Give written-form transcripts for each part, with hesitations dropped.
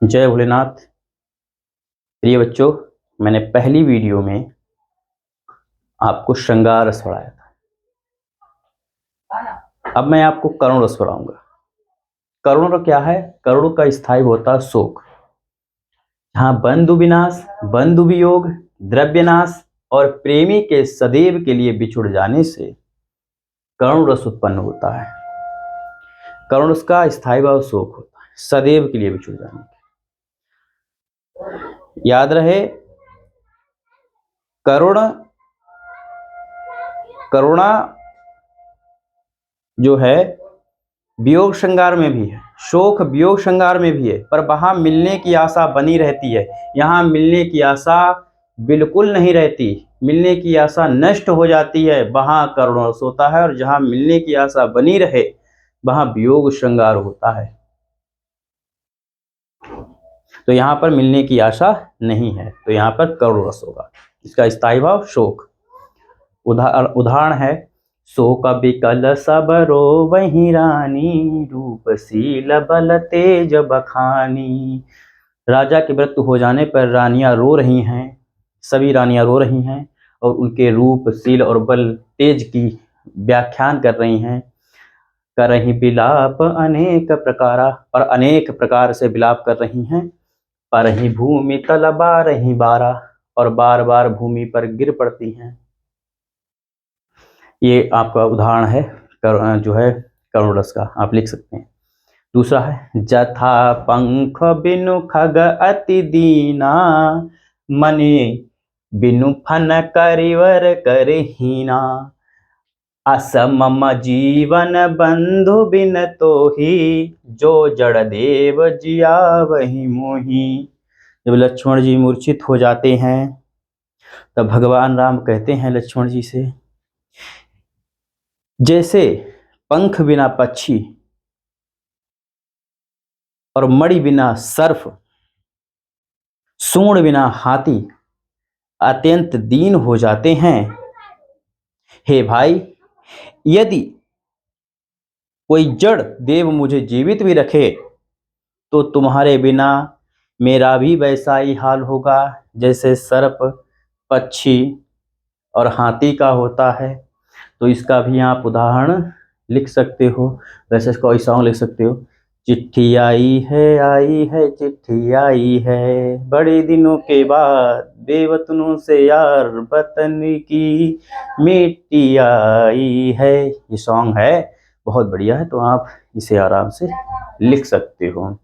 जय भोलेनाथ। प्रिय बच्चों, मैंने पहली वीडियो में आपको श्रृंगार रस पढ़ाया था। अब मैं आपको करुण रस पढ़ाऊंगा। करुण रस क्या है? करुण का स्थायी होता है शोक। जहां बंधु विनाश, बंधु वियोग, द्रव्य नाश और प्रेमी के सदैव के लिए बिछुड़ जाने से करुण रस उत्पन्न होता है। करुण रस का स्थायी भाव शोक होता है, सदैव के लिए बिछुड़ जाने के। याद रहे, करुणा जो है वियोग श्रृंगार में भी है, शोक वियोग श्रृंगार में भी है, पर वहां मिलने की आशा बनी रहती है। यहाँ मिलने की आशा बिल्कुल नहीं रहती, मिलने की आशा नष्ट हो जाती है, वहां करुण रस होता है। और जहां मिलने की आशा बनी रहे वहां वियोग श्रृंगार होता है। तो यहाँ पर मिलने की आशा नहीं है, तो यहाँ पर करुण रस होगा। इसका स्थायी भाव शोक। उदाहरण है, शोक विकल सबरो वही रानी, रूपशील बल तेज बखानी। राजा की मृत्यु हो जाने पर रानियां रो रही हैं, सभी रानियां रो रही हैं और उनके रूप, शील और बल तेज की व्याख्यान कर रही हैं। करही विलाप अनेक प्रकारा, और अनेक प्रकार से विलाप कर रही हैं। परही भूमि तल बारही बारा, और बार बार भूमि पर गिर पड़ती हैं। ये आपका उदाहरण है जो है करुण रस का, आप लिख सकते हैं। दूसरा है, जथा पंख बिनु खग अति दीना, मने बिनु फन करिवर करहीना। असमम जीवन बंधु बिन तोही, जो जड़ देव जिया वही मोही। जब लक्ष्मण जी मूर्छित हो जाते हैं तब भगवान राम कहते हैं लक्ष्मण जी से, जैसे पंख बिना पक्षी और मणि बिना सर्प, सूंड बिना हाथी अत्यंत दीन हो जाते हैं, हे भाई, यदि कोई जड़ देव मुझे जीवित भी रखे तो तुम्हारे बिना मेरा भी वैसा ही हाल होगा जैसे सर्प, पक्षी और हाथी का होता है। तो इसका भी आप उदाहरण लिख सकते हो। वैसे कोई सॉन्ग लिख सकते हो, चिट्ठी आई है चिट्ठी आई है, बड़े दिनों के बाद बेवतनों से यार वतन की मिट्टी आई है। ये सॉन्ग है, बहुत बढ़िया है, तो आप इसे आराम से लिख सकते हो।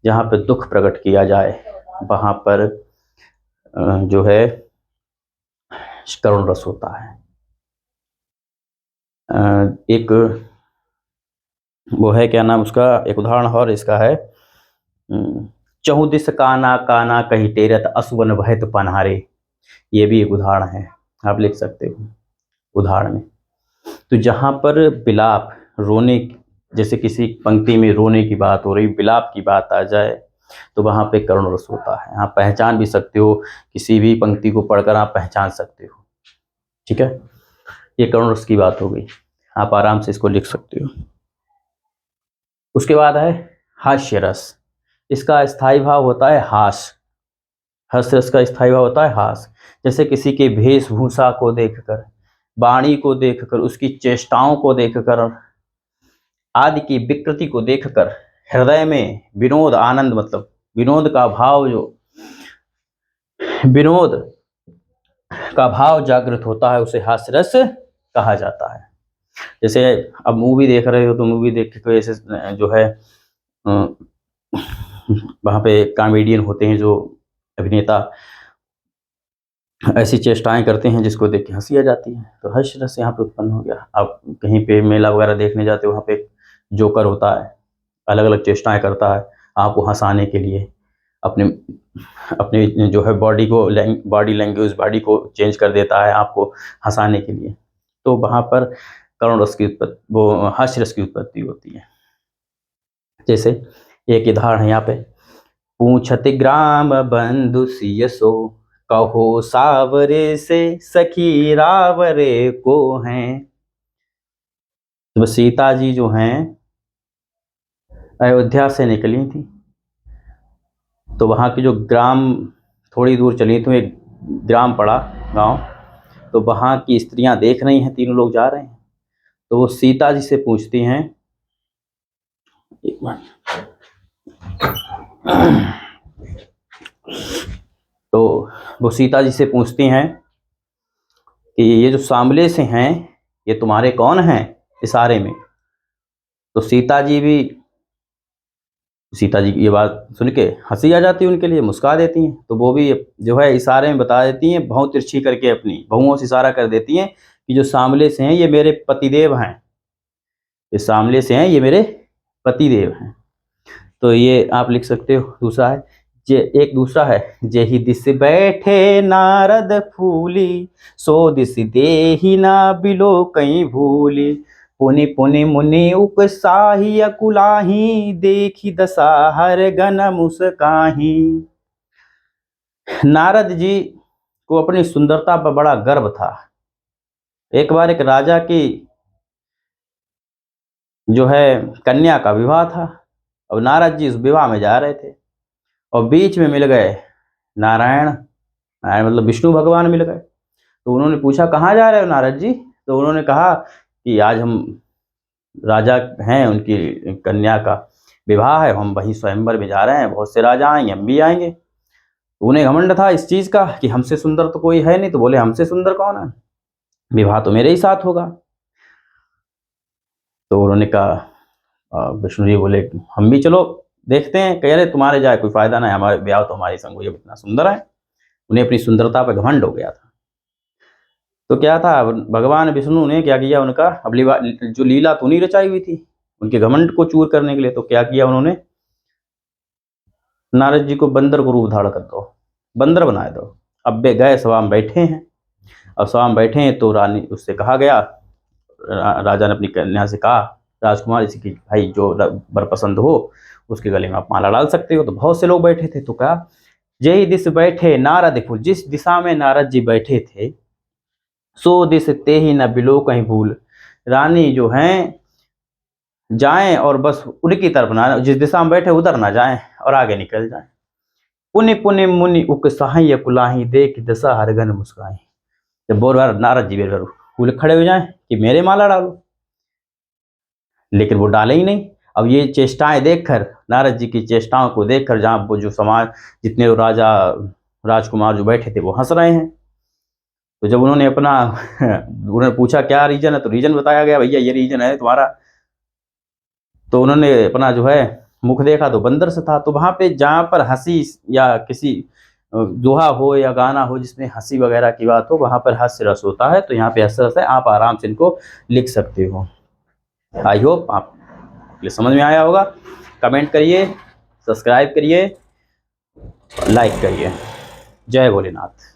जहाँ पे दुख प्रकट किया जाए वहाँ पर जो है करुण रस होता है। एक वो है, क्या नाम उसका, एक उदाहरण और इसका है, चहुदिस काना काना कही टेरत, असुवन भयत पनहारे। ये भी एक उदाहरण है, आप लिख सकते हो उदाहरण में। तो जहाँ पर विलाप, रोने, जैसे किसी पंक्ति में रोने की बात हो रही, विलाप की बात आ जाए तो वहाँ पे करुण रस होता है। आप पहचान भी सकते हो, किसी भी पंक्ति को पढ़कर आप पहचान सकते हो। ठीक है, ये करुण रस की बात हो गई, आप आराम से इसको लिख सकते हो। उसके बाद है हास्य रस। इसका स्थायी भाव होता है हास। हास्य रस का स्थायी भाव होता है हास। जैसे किसी के वेशभूषा को देखकर, वाणी को देखकर, उसकी चेष्टाओं को देखकर, आदि की विकृति को देखकर हृदय में विनोद, आनंद, मतलब विनोद का भाव, जो विनोद का भाव जागृत होता है उसे हास्य रस कहा जाता है। जैसे अब मूवी देख रहे हो तो मूवी देख के ऐसे जो है वहाँ पे कॉमेडियन होते हैं, जो अभिनेता ऐसी चेष्टाएं करते हैं जिसको देख के हंसी आ जाती है, तो हास्य रस यहाँ पे उत्पन्न हो गया। आप कहीं पे मेला वगैरह देखने जाते हो, वहाँ पे जोकर होता है, अलग अलग चेष्टाएं करता है आपको हंसाने के लिए, अपने अपने जो है बॉडी लैंग्वेज, बॉडी को चेंज कर देता है आपको हंसाने के लिए। तो वहाँ पर करुण रस की उत्पत्ति, वो हास्य रस की उत्पत्ति होती है। जैसे एक उदाहरण है यहाँ पे, पूछत ग्राम बंधु सिय सो, कहो सावरे से सखी रावरे को हैं। तो सीता जी जो हैं अयोध्या से निकली थी तो वहाँ के जो ग्राम, थोड़ी दूर चली तो एक ग्राम पड़ा गांव, तो वहाँ की स्त्रियां देख रही हैं, तीनों लोग जा रहे हैं। तो वो सीता जी से पूछती हैं, एक मिनट, तो वो सीता जी से पूछती हैं कि ये जो सांवले से हैं ये तुम्हारे कौन हैं, इशारे में। तो सीता जी की ये बात सुन के हंसी आ जाती है उनके लिए, मुस्कुरा देती हैं। तो वो भी जो है इशारे में बता देती हैं, भौं तिरछी करके अपनी बहुओं से इशारा कर देती हैं कि जो सांवले से हैं ये मेरे पतिदेव हैं, ये सांवले से हैं ये मेरे पतिदेव हैं। तो ये आप लिख सकते हो। दूसरा है एक दूसरा है, जेहि दिस बैठे नारद फूली, सो दिस देहि ना बिलो कहीं भूली, पुनि पुनि मुनि उपसाही अकुलाही, देखी दशा हर गन मुस्काही। नारद जी को अपनी सुंदरता पर बड़ा गर्व था। एक बार एक राजा की जो है कन्या का विवाह था। अब नारद जी उस विवाह में जा रहे थे और बीच में मिल गए नारायण, नारायण मतलब विष्णु भगवान मिल गए। तो उन्होंने पूछा कहाँ जा रहे हो नारद जी। तो उन्होंने कहा कि आज हम राजा हैं, उनकी कन्या का विवाह है, हम वहीं स्वयंवर में जा रहे हैं, बहुत से राजा आएंगे, हम भी आएंगे। तो उन्हें घमंड था इस चीज़ का कि हमसे सुंदर तो कोई है नहीं। तो बोले हमसे सुंदर कौन है, विवाह तो मेरे ही साथ होगा। तो उन्होंने कहा, विष्णु जी बोले हम भी चलो देखते हैं। कह रहे तुम्हारे जाए कोई फायदा नहीं, हमारे ब्याह तो हमारे संग हुई, इतना सुंदर है। उन्हें अपनी सुंदरता पर घमंड हो गया था। तो क्या था, भगवान विष्णु ने क्या किया, उनका अगली बार जो लीला तो नहीं रचाई हुई थी उनके घमंड को चूर करने के लिए, तो क्या किया उन्होंने, नारद जी को बंदर को रूप धारण कर दो, बंदर बनाए दो। अब वे गए, सभा में बैठे हैं। अब सभा में बैठे हैं तो रानी उससे कहा गया, राजा ने अपनी कन्या से कहा, राजकुमार जी की भाई जो वर पसंद हो उसके गले में आप माला डाल सकते हो। तो बहुत से लोग बैठे थे। तो कहा, जय दिस बैठे नारद फूल, जिस दिशा में नारद जी बैठे थे, सो दिस ते ही न बिलो कहीं भूल। रानी जो हैं जाएं और बस उनकी तरफ ना, जिस दिशा में बैठे उधर ना जाएं और आगे निकल जाएं। पुनि पुनि मुनि उकसाही कुलाही, देख दशा हरगन मुस्काई। जब बोल रहा नारद जी बेर फूल खड़े हो जाएं कि मेरे माला डालो, लेकिन वो डाले ही नहीं। अब ये चेष्टाएं देखकर, नारद जी की चेष्टाओं को देखकर, जहाँ वो जो समाज जितने राजा राजकुमार जो बैठे थे वो हंस रहे हैं। तो जब उन्होंने अपना उन्होंने पूछा क्या रीजन है, तो रीजन बताया गया, भैया ये रीजन है तुम्हारा। तो उन्होंने अपना जो है मुख देखा तो बंदर से था। तो वहाँ पे जहाँ पर हंसी या किसी दोहा हो या गाना हो जिसमें हंसी वगैरह की बात हो, वहाँ पर हास्य रस होता है। तो यहाँ पे हास्य रस है, आप आराम से इनको लिख सकते हो। आई होप आप ये समझ में आया होगा। कमेंट करिए, सब्सक्राइब करिए, लाइक करिए। जय भोलेनाथ।